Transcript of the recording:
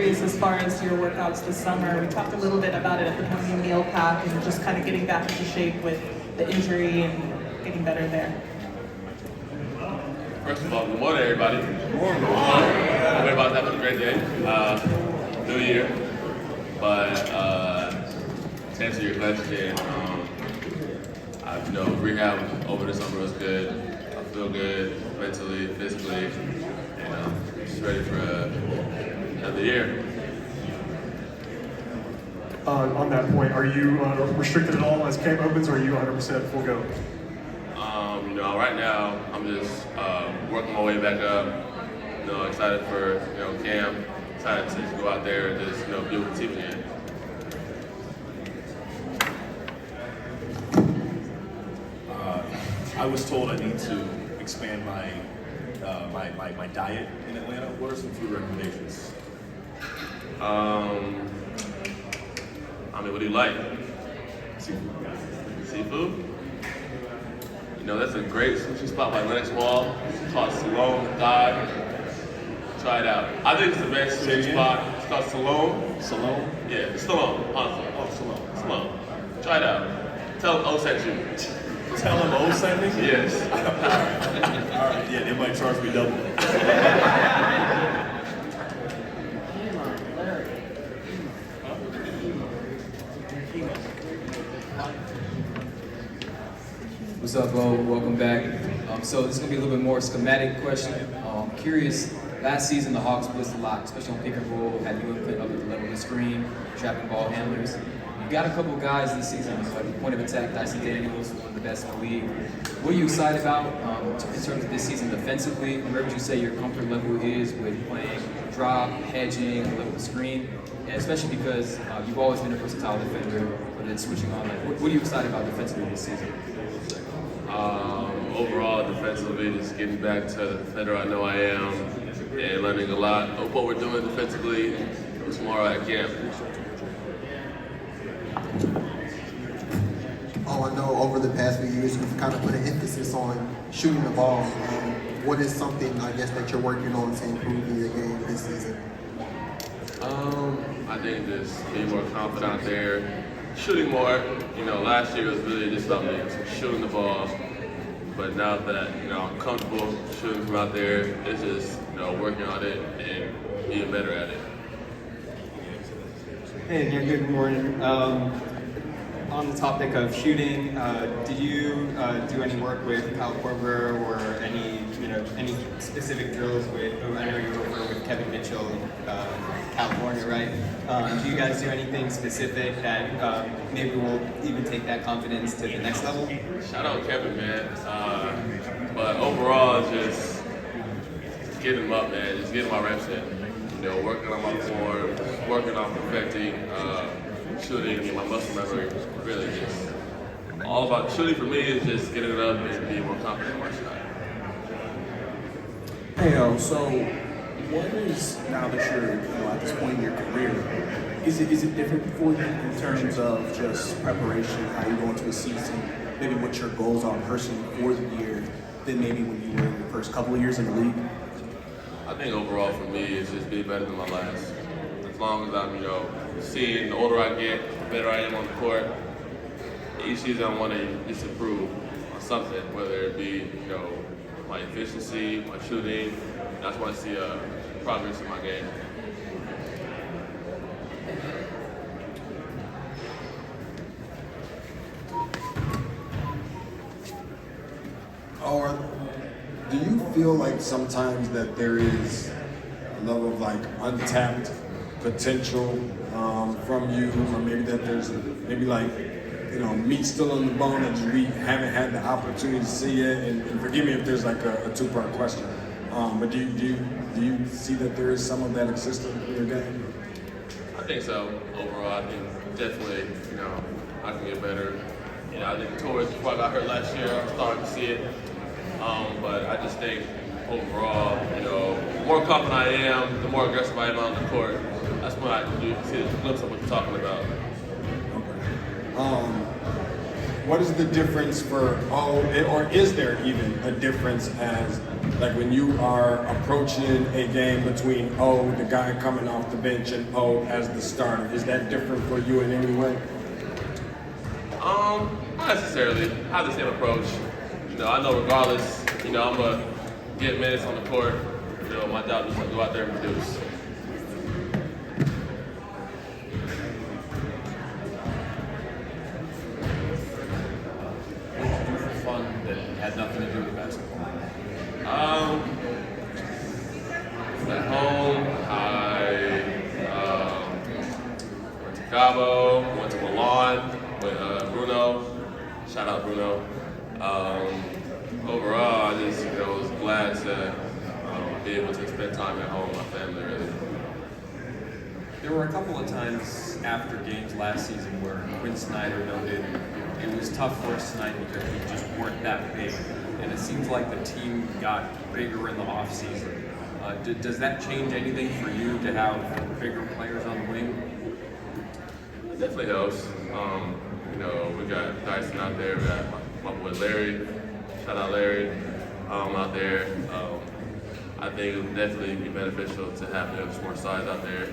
curious as far as your workouts this summer. We talked a little bit about it at the morning meal pack and just kind of getting back into shape with the injury and getting better there. First of all, good morning, everybody. Good morning. Hope everybody's having a great day. New year. But to answer your question, rehab over the summer was good. I feel good mentally, physically, and just ready for another year. On that point, are you restricted at all as camp opens, or are you 100% full go? Right now I'm just working my way back up. Excited for camp. Excited to go out there and just be with the team again. I was told I need to expand my my diet in Atlanta. What are some food recommendations? What do you like? Seafood. Seafood? That's a great sushi spot by Lennox Mall. It's called Salome Dive. Try it out. I think it's the best sushi spot. It's called Salome. Salome? Yeah, Salome, honestly. Oh, Salome. Salome. Try it out. Tell them O sent you. Tell them O sent me? Yes. All right. Yeah, they might charge me double. What's up, Bo? Welcome back. So this is going to be a little bit more schematic question. Curious, last season the Hawks blitzed a lot, especially on pick and roll, had you put up at the level of the screen, trapping ball handlers. You got a couple guys this season, like point of attack, Dyson Daniels, one of the best in the league. What are you excited about in terms of this season defensively? Where would you say your comfort level is with playing drop, hedging, the level of the screen? And especially because you've always been a versatile defender, but then switching on. What are you excited about defensively this season? Overall, defensively, just getting back to the defender I know I am and learning a lot of what we're doing defensively tomorrow at camp. I know over the past few years you've kind of put an emphasis on shooting the ball. What is something, I guess, that you're working on to improve in your game this season? I think just being more confident out there, shooting more. Last year was really just about me shooting the ball. But now that I'm comfortable shooting from out there, it's just working on it and being better at it. Hey, yeah, good morning. On the topic of shooting, did you do any work with Kyle Korver or any specific drills with? I know you were with Kevin Mitchell in California, right? Do you guys do anything specific that maybe will even take that confidence to the next level? Shout out Kevin, man. But overall, just getting them up, man. Just getting my reps in. Working on my form, working on perfecting shooting and my muscle memory. Really just all about shooting for me is just getting it up and being more confident in my shot. Hey, so what is, now that you're at this point in your career, is it different for you in terms of just preparation, how you go into a season, maybe what your goals are personally for the year, than maybe when you were in your first couple of years in the league? I think overall for me it's just being better than my last. As long as I'm, seeing the older I get, the better I am on the court. Each season I want to just improve on something, whether it be, my efficiency, my shooting. That's why I see progress in my game. Or do you feel like sometimes that there is a level of like untapped potential from you, or maybe that there's meat still on the bone that we haven't had the opportunity to see yet? And forgive me if there's like a two-part question, but do you see that there is some of that existing in your game? I think so. Overall, I think definitely, I can get better. I think towards before I got hurt last year, I'm starting to see it. But I just think overall, the more confident I am, the more aggressive I am on the court. That's when I see the glimpse of what you're talking about. What is the difference or is there even a difference as Like when you are approaching a game between O, the guy coming off the bench, and O as the starter, is that different for you in any way? Not necessarily. I have the same approach. I know regardless, I'm gonna get minutes on the court. My job is to go out there and produce. What did you do for fun that had nothing to do with basketball? At home, I went to Cabo, went to Milan with Bruno. Shout out Bruno. Overall, I just was glad to be able to spend time at home with my family. Really. There were a couple of times after games last season where Quinn Snyder noted it was tough for us tonight because we just weren't that big, and it seems like the team got bigger in the offseason. Does that change anything for you to have bigger players on the wing? It definitely helps. We got Dyson out there. We got my boy Larry. Shout out Larry out there. I think it would definitely be beneficial to have more size out there